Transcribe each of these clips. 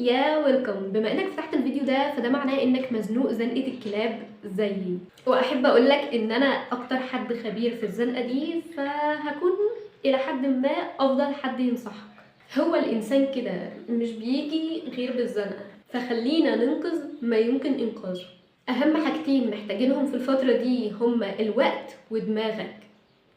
يا ويلكم. بما انك فتحت الفيديو ده فده معناه انك مزنوق زنقة الكلاب زيي، واحب اقولك ان انا اكتر حد خبير في الزنقة دي، فهكون الى حد ما افضل حد ينصحك. هو الانسان كده مش بيجي غير بالزنقة، فخلينا ننقذ ما يمكن انقاذه. اهم حاجتين محتاجينهم في الفترة دي هما الوقت ودماغك،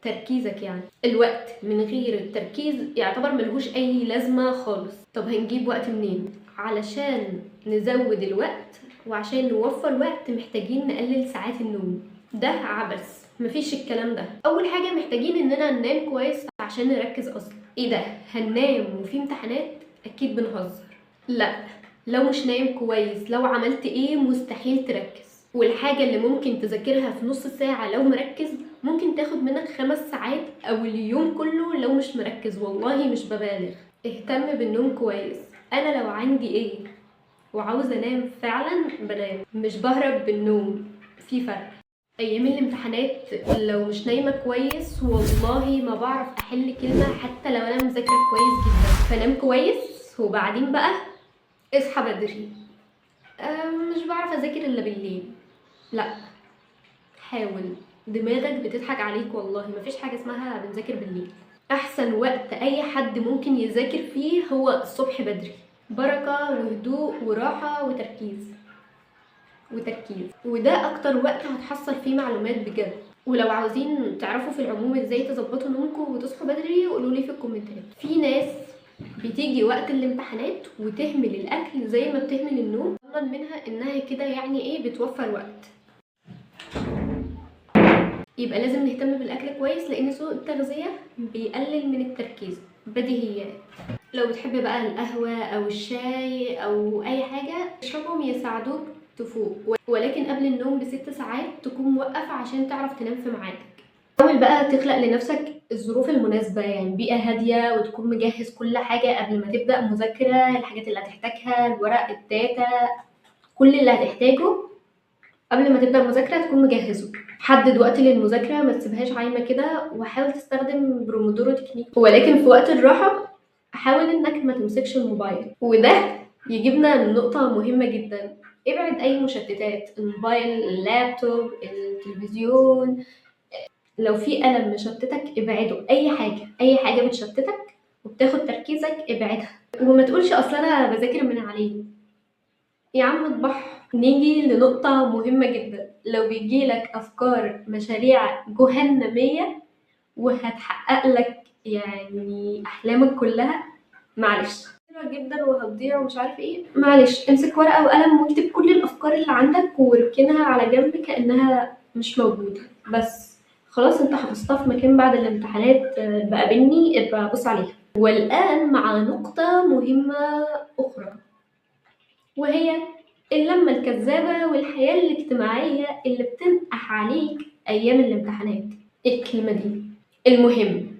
تركيزك. يعني الوقت من غير التركيز يعتبر ملهوش اي لازمة خالص. طب هنجيب وقت منين؟ علشان نزود الوقت وعشان نوفر وقت محتاجين نقلل ساعات النوم. ده عبث، مفيش الكلام ده. اول حاجة محتاجين اننا ننام كويس عشان نركز اصلا. ايه ده؟ هننام وفي امتحانات؟ اكيد بنهزر. لا، لو مش نايم كويس لو عملت ايه مستحيل تركز. والحاجة اللي ممكن تذاكرها في نص ساعة لو مركز ممكن تاخد منك 5 ساعات او اليوم كله لو مش مركز. والله مش ببالغ. اهتم بالنوم كويس. انا لو عندي ايه وعاوزة انام فعلا بنام، مش بهرب بالنوم. في فرق. ايام الامتحانات لو مش نايمة كويس والله ما بعرف احل كلمة حتى لو انا مذاكرة كويس جدا. فنام كويس وبعدين بقى اصحى بدري. مش بعرف اذاكر الا بالليل. لا، حاول. دماغك بتضحك عليك والله، مفيش حاجة اسمها بنذاكر بالليل. احسن وقت اي حد ممكن يذاكر فيه هو الصبح بدري. بركة وهدوء وراحة وتركيز، وده اكتر وقت هتحصل فيه معلومات بجد. ولو عاوزين تعرفوا في العموم ازاي تظبطوا نومكم وتصحوا بدري قولولي في الكومنتات. في ناس بتيجي وقت الامتحانات وتهمل الاكل زي ما بتهمل النوم، ضمن منها انها كده يعني ايه بتوفر وقت. يبقى لازم نهتم بالاكل كويس لان سوء التغذيه بيقلل من التركيز. بديهيات. لو بتحب بقى القهوه او الشاي او اي حاجه اشربهم يساعدوك تفوق، ولكن قبل النوم ب6 ساعات تكون موقف عشان تعرف تنام في ميعادك. حاول بقى تخلق لنفسك الظروف المناسبة، يعني بيئة هادية وتكون مجهز كل حاجة قبل ما تبدأ مذاكرة. الحاجات اللي هتحتاجها، الورق، الداتا، كل اللي هتحتاجه قبل ما تبدأ المذاكرة تكون مجهزه. حدد وقت للمذاكرة، ما تسيبهاش عايمة كده، وحاول تستخدم برومودورو تكنيك. ولكن في وقت الراحة حاول انك ما تمسكش الموبايل. وده يجيبنا لنقطة مهمة جدا. ابعد اي مشتتات، الموبايل، اللابتوب، التلفزيون. لو في قلم مشتتك ابعده. اي حاجة بتشتتك وبتاخد تركيزك ابعدها. وما تقولش اصل انا بذاكر من عليه. يا عم اطبح. نيجي لنقطة مهمة جدا. لو بيجيلك أفكار مشاريع جهنمية وهتحقق لك يعني أحلامك كلها، معلش حلوة جدا وهتضيع ومش عارف ايه، معلش امسك ورقة وقلم واكتب كل الأفكار اللي عندك واركنها على جنب كأنها مش موجودة. بس خلاص انت حفظتها في مكان بعد الامتحانات بقى بني ابقى بص عليها. والآن مع نقطة مهمة أخرى، وهي اللمة الكذابة والحياة الاجتماعية اللي بتنقح عليك أيام الامتحانات. إيه الكلمة دي؟ المهم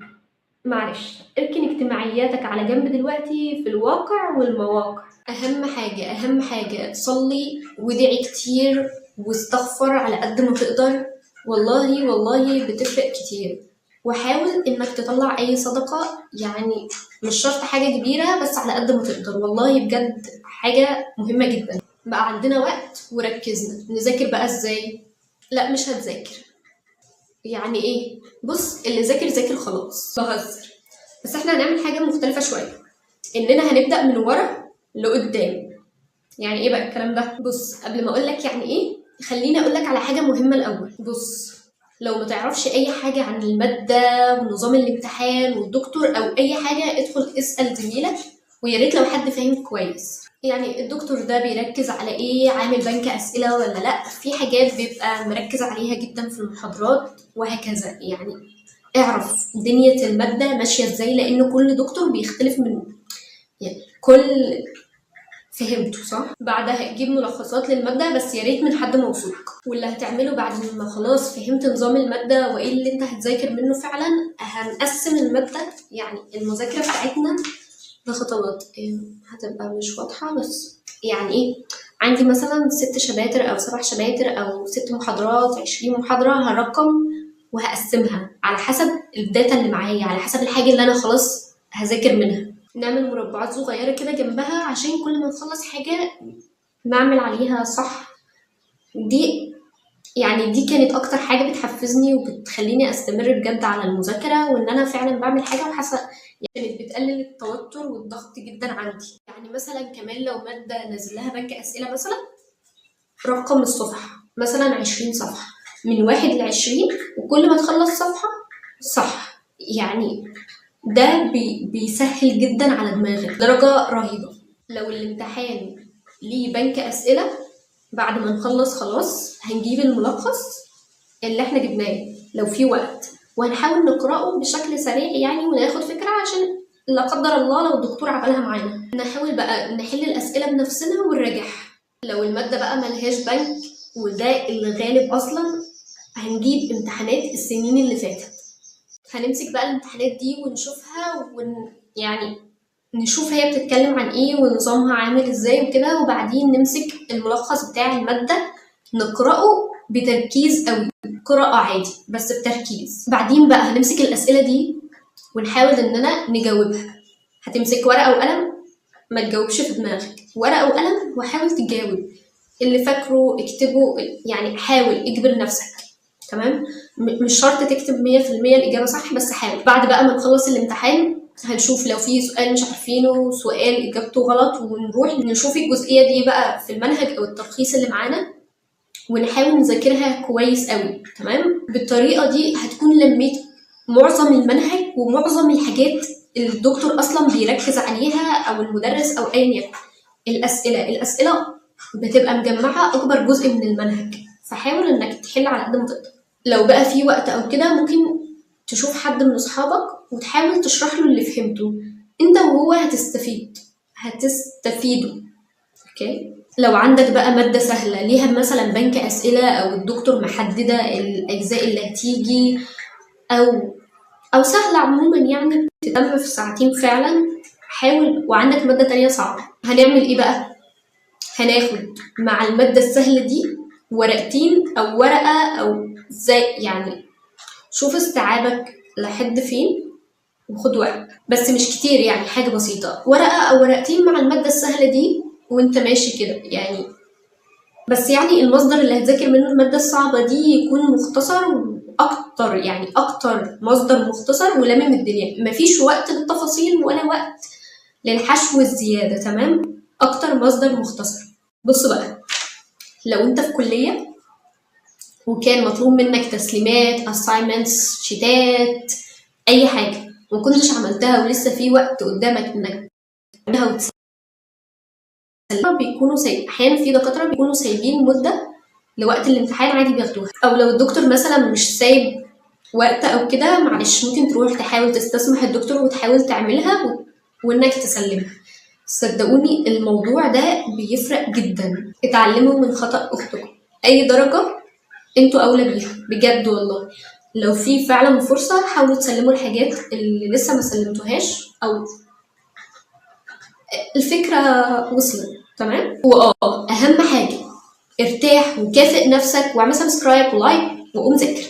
معلش اركن اجتماعياتك على جنب دلوقتي. في الواقع والمواقع أهم حاجة صلي وادعي كتير واستغفر على قد ما تقدر. والله بتفرق كتير. وحاول انك تطلع اي صدقة، يعني مش شرط حاجة كبيرة بس على قد ما تقدر. والله بجد حاجة مهمة جدا. بقى عندنا وقت وركزنا نذاكر بقى ازاي؟ لا مش هتذاكر. يعني ايه؟ بص، اللي ذاكر خلاص. بهزر. بس احنا هنعمل حاجة مختلفة شوية، اننا هنبدأ من ورا لقدام. يعني ايه بقى الكلام ده؟ بص، قبل ما اقولك يعني ايه خليني اقولك على حاجة مهمة الاول. بص، لو ما تعرفش اي حاجة عن المادة ونظام الامتحان والدكتور او اي حاجة ادخل اسأل زميلك، ويا ريت لو حد فاهم كويس. يعني الدكتور ده بيركز على ايه، عامل بنك اسئلة ولا لا، في حاجات بيبقى مركز عليها جدا في المحاضرات وهكذا. يعني اعرف دنيا المادة ماشية ازاي لان كل دكتور بيختلف من يعني كل فهمته صح؟ بعدها تجيب ملخصات للمادة بس يا ريت من حد موثوق. واللي هتعمله بعد ما خلاص فهمت نظام المادة وايه اللي انت هتذاكر منه فعلا، هنقسم المادة. يعني المذاكرة بتاعتنا بخطوات هتبقى مش واضحة بس يعني ايه. عندي مثلا 6 شباتر او 7 شباتر او 6 محاضرات 20 محاضرة، هرقم وهقسمها على حسب الداتا اللي معايا، على حسب الحاجة اللي انا خلاص هذاكر منها. نعمل مربعات صغيرة كده جنبها عشان كل ما نخلص حاجة نعمل عليها صح. دي كانت اكتر حاجة بتحفزني وبتخليني استمر بجد على المذاكرة، وان انا فعلا بعمل حاجة وحاسة كانت بتقلل التوتر والضغط جدا عندي. يعني مثلا كمان لو مادة نازل لها بنك اسئلة مثلا، رقم الصفحة مثلا 20 صفحة من 1 ل20، وكل ما تخلص صفحة صح، يعني ده بيسهل جدا على دماغك درجة رهيبة. لو الامتحان ليه بنك أسئلة، بعد ما نخلص خلاص هنجيب الملخص اللي احنا جبناه لو في وقت، وهنحاول نقرأه بشكل سريع يعني وناخد فكرة، عشان لا قدر الله لو الدكتور عملها معانا نحاول بقى نحل الأسئلة بنفسنا ونراجعها. لو المادة بقى ملهاش بنك، وده الغالب أصلا، هنجيب امتحانات السنين اللي فاتت، هنمسك بقى الامتحانات دي ونشوفها يعني نشوف هي بتتكلم عن ايه ونظامها عامل ازاي وكده، وبعدين نمسك الملخص بتاع المادة نقرأه بتركيز قوي، قراءة عادي بس بتركيز. بعدين بقى هنمسك الأسئلة دي ونحاول إننا نجاوبها. هتمسك ورقة وقلم، ما تجاوبش في دماغك، ورقة وقلم وحاول تجاوب اللي فاكره اكتبه، يعني حاول اجبر نفسك. تمام، مش شرط تكتب 100% الإجابة صح، بس حاول. بعد بقى ما نخلص الامتحان هنشوف لو في سؤال مش عارفينه، سؤال إجابته غلط، ونروح نشوف الجزئية دي بقى في المنهج أو التلخيص اللي معانا ونحاول نذاكرها كويس قوي. تمام، بالطريقة دي هتكون لميت معظم المنهج ومعظم الحاجات اللي الدكتور أصلا بيركز عليها أو المدرس أو أيا يكن. الأسئلة بتبقى مجمعة أكبر جزء من المنهج، فحاول إنك تحل على قد ما تقدر. لو بقى في وقت أو كده ممكن تشوف حد من أصحابك وتحاول تشرح له اللي فهمته، أنت وهو هتستفيدوا. أوكي، لو عندك بقى مادة سهلة ليها مثلا بنك أسئلة أو الدكتور محددة الأجزاء اللي هتيجي، أو سهلة عموما يعني بتتم في ساعتين فعلا، حاول. وعندك مادة تانية صعبة، هنعمل إيه بقى؟ هناخد مع المادة السهلة دي ورقتين أو ورقة أو زي يعني، شوف استيعابك لحد فين وخد ورقة بس مش كتير، يعني حاجة بسيطة، ورقة أو ورقتين مع المادة السهلة دي وانت ماشي كده يعني. بس يعني المصدر اللي هتذاكر منه المادة الصعبة دي يكون مختصر أكتر، يعني أكتر مصدر مختصر ولامم الدنيا، مفيش وقت للتفاصيل ولا وقت للحشو الزيادة. تمام، أكتر مصدر مختصر. بص بقى، لو انت في كلية وكان مطلوب منك تسليمات assignments شيتات أي حاجة ومكنتش عملتها ولسه في وقت قدامك إنك تعملها وتسلمها، أحيانا في دكاترة بيكونوا سايبين مدة لوقت الامتحان عادي بياخدوها، أو لو الدكتور مثلا مش سايب وقت أو كده، معلش ممكن تروح تحاول تستسمح الدكتور وتحاول تعملها وإنك تسلمها. صدقوني الموضوع ده بيفرق جدا، اتعلموا من خطأ أختكم. أي درجة انتوا أولى بيها بجد والله. لو في فعلا فرصة حاولوا تسلموا الحاجات اللي لسه ما سلمتوهاش، أو الفكرة وصلت. تمام، أهم حاجة ارتاح وكافئ نفسك واعمل سبسكرايب ولايك وقوم ذاكر.